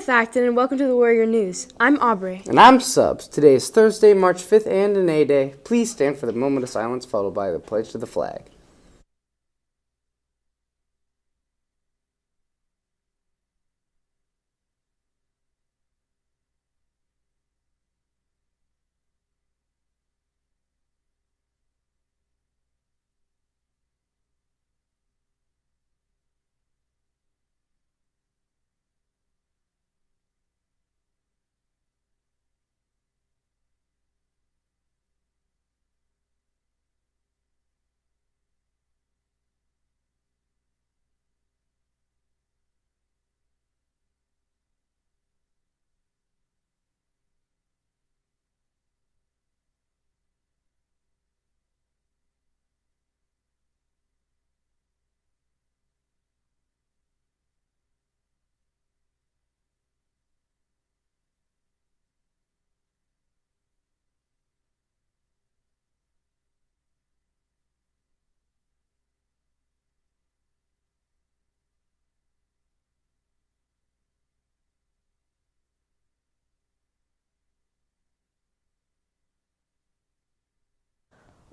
Methacton, and welcome to the Warrior News. I'm Aubrey. And I'm Subs. Today is Thursday, March 5th, and an A-Day. Please stand for the moment of silence, followed by the pledge to the flag.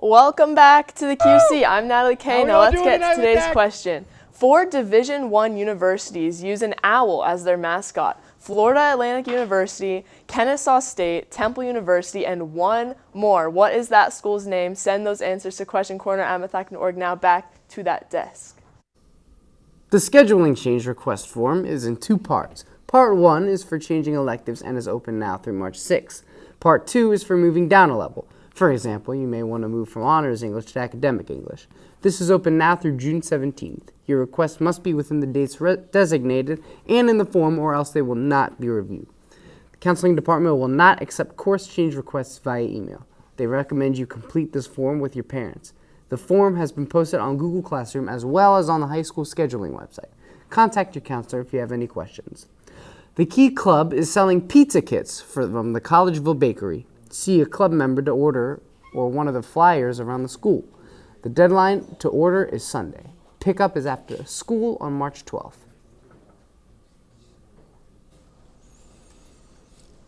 Welcome back to the QC. I'm Natalie Kay. Now let's get to today's question. 4 Division I universities use an owl as their mascot. Florida Atlantic University, Kennesaw State, Temple University, and one more. What is that school's name? Send those answers to questioncorner@methacton.org. Now back to that desk. The scheduling change request form is in 2 parts. Part 1 is for changing electives and is open now through March 6th. Part 2 is for moving down a level. For example, you may want to move from Honors English to Academic English. This is open now through June 17th. Your request must be within the dates designated and in the form, or else they will not be reviewed. The counseling department will not accept course change requests via email. They recommend you complete this form with your parents. The form has been posted on Google Classroom as well as on the high school scheduling website. Contact your counselor if you have any questions. The Key Club is selling pizza kits from the Collegeville Bakery. See a club member to order or one of the flyers around the school. The deadline to order is Sunday. Pickup is after school on March 12th.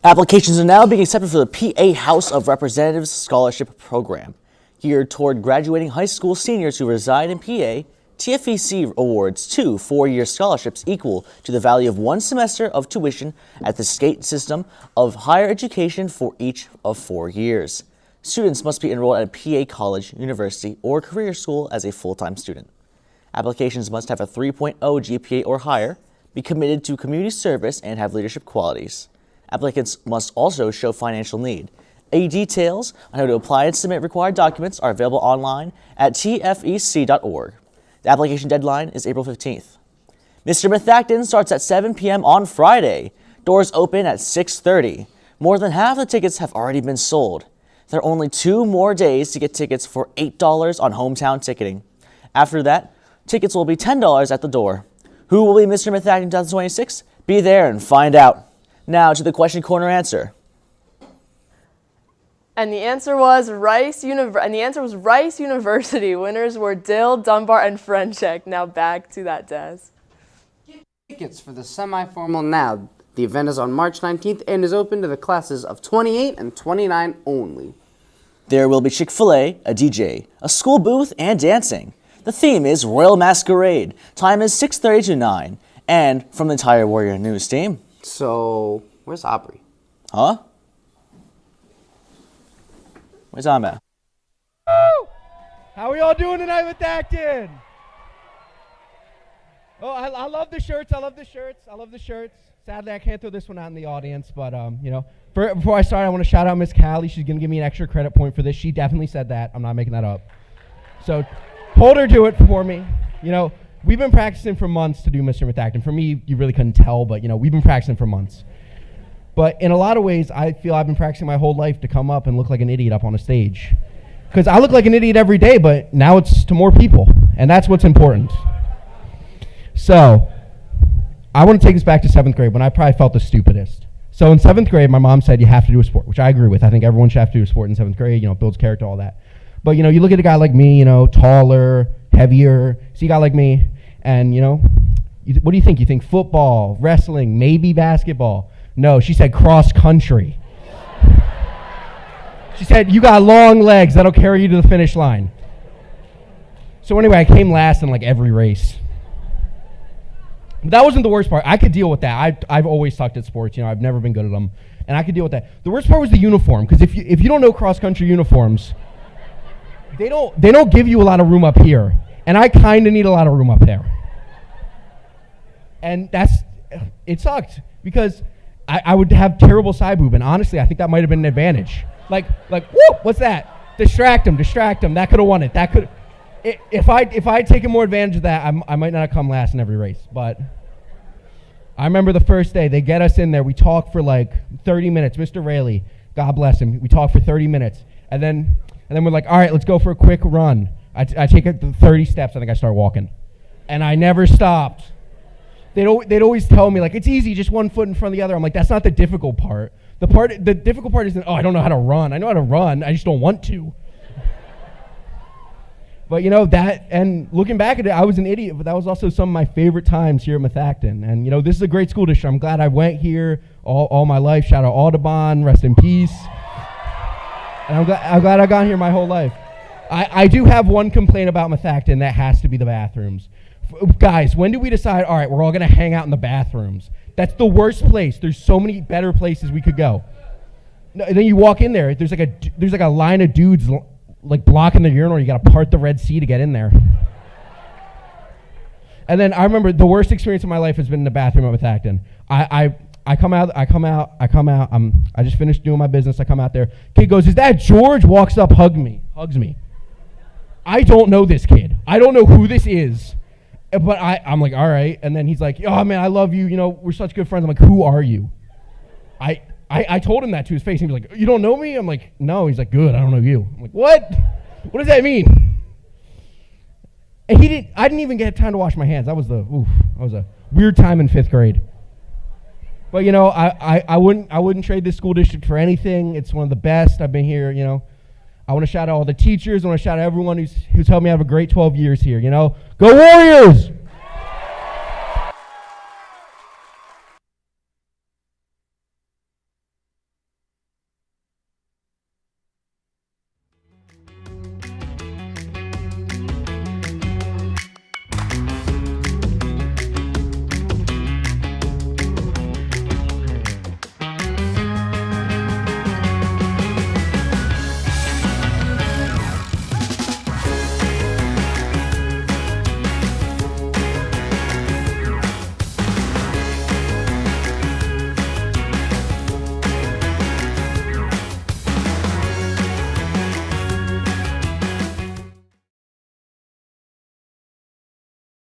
Applications are now being accepted for the PA House of Representatives Scholarship Program. Geared toward graduating high school seniors who reside in PA, TFEC awards 2 4-year scholarships equal to the value of 1 semester of tuition at the state system of higher education for each of 4 years. Students must be enrolled at a PA college, university, or career school as a full-time student. Applications must have a 3.0 GPA or higher, be committed to community service, and have leadership qualities. Applicants must also show financial need. Details on how to apply and submit required documents are available online at tfec.org. The application deadline is April 15th. Mr. Methacton starts at 7 p.m. on Friday. Doors open at 6:30. More than half the tickets have already been sold. There are only 2 more days to get tickets for $8 on hometown ticketing. After that, tickets will be $10 at the door. Who will be Mr. Methacton 2026? Be there and find out. Now to the question corner answer. And the answer was Rice University. Winners were Dill, Dunbar, and Frenchek. Now back to that desk. Tickets for the semi-formal now. The event is on March 19th and is open to the classes of 28 and 29 only. There will be Chick-fil-A, a DJ, a school booth, and dancing. The theme is Royal Masquerade. Time is 6:30 to 9. And from the entire Warrior News team. So, where's Aubrey? Huh? Where's Amba? How are y'all doing tonight with Acton? Oh, I love the shirts. I love the shirts. Sadly, I can't throw this one out in the audience, but before I start, I want to shout out Miss Callie. She's gonna give me an extra credit point for this. She definitely said that. I'm not making that up. So, hold her to it for me. We've been practicing for months to do Mr. Methacton. For me, you really couldn't tell, but we've been practicing for months. But in a lot of ways, I feel I've been practicing my whole life to come up and look like an idiot up on a stage. Because I look like an idiot every day, but now it's to more people, and that's what's important. So, I want to take this back to 7th grade when I probably felt the stupidest. So in 7th grade, my mom said you have to do a sport, which I agree with. I think everyone should have to do a sport in 7th grade, builds character, all that. But, you look at a guy like me, taller, heavier, see a guy like me, and, What do you think? You think football, wrestling, maybe basketball? No, she said cross country. She said, you got long legs, that'll carry you to the finish line. So anyway, I came last in like every race. But that wasn't the worst part. I could deal with that. I've always sucked at sports. I've never been good at them. And I could deal with that. The worst part was the uniform, because if you don't know cross-country uniforms, they don't give you a lot of room up here. And I kind of need a lot of room up there. And it sucked, because I would have terrible side boob, and honestly, I think that might have been an advantage. Like, whoop, what's that? Distract him. That could have won it. If I'd taken more advantage of that, I might not have come last in every race. But I remember the first day, they get us in there. We talk for like 30 minutes. Mr. Rayleigh, God bless him. We talk for 30 minutes. And then we're like, all right, let's go for a quick run. I take it 30 steps. I think I start walking. And I never stopped. They'd always tell me, like, it's easy, just one foot in front of the other. I'm like, that's not the difficult part. The difficult part isn't, I don't know how to run. I know how to run. I just don't want to. But that, and looking back at it, I was an idiot, but that was also some of my favorite times here at Methacton. And this is a great school district. I'm glad I went here all my life. Shout out Audubon, rest in peace. And I'm glad I got here my whole life. I do have one complaint about Methacton, that has to be the bathrooms. Guys, when did we decide, all right, we're all going to hang out in the bathrooms? That's the worst place. There's so many better places we could go. And then you walk in there, there's like a line of dudes like blocking the urinal. You got to part the Red Sea to get in there. And then I remember the worst experience of my life has been in the bathroom at Methacton. I come out. I just finished doing my business. I come out there. Kid goes, "Is that George?" Walks up, hugs me. I don't know this kid. I don't know who this is. But I'm like, all right. And then he's like, oh, man, I love you. We're such good friends. I'm like, who are you? I told him that to his face. He was like, you don't know me? I'm like, no. He's like, good. I don't know you. I'm like, what? What does that mean? And I didn't even get time to wash my hands. That was a weird time in 5th grade. But, I wouldn't trade this school district for anything. It's one of the best. I've been here, I want to shout out all the teachers. I want to shout out everyone who's helped me have a great 12 years here, Go Warriors!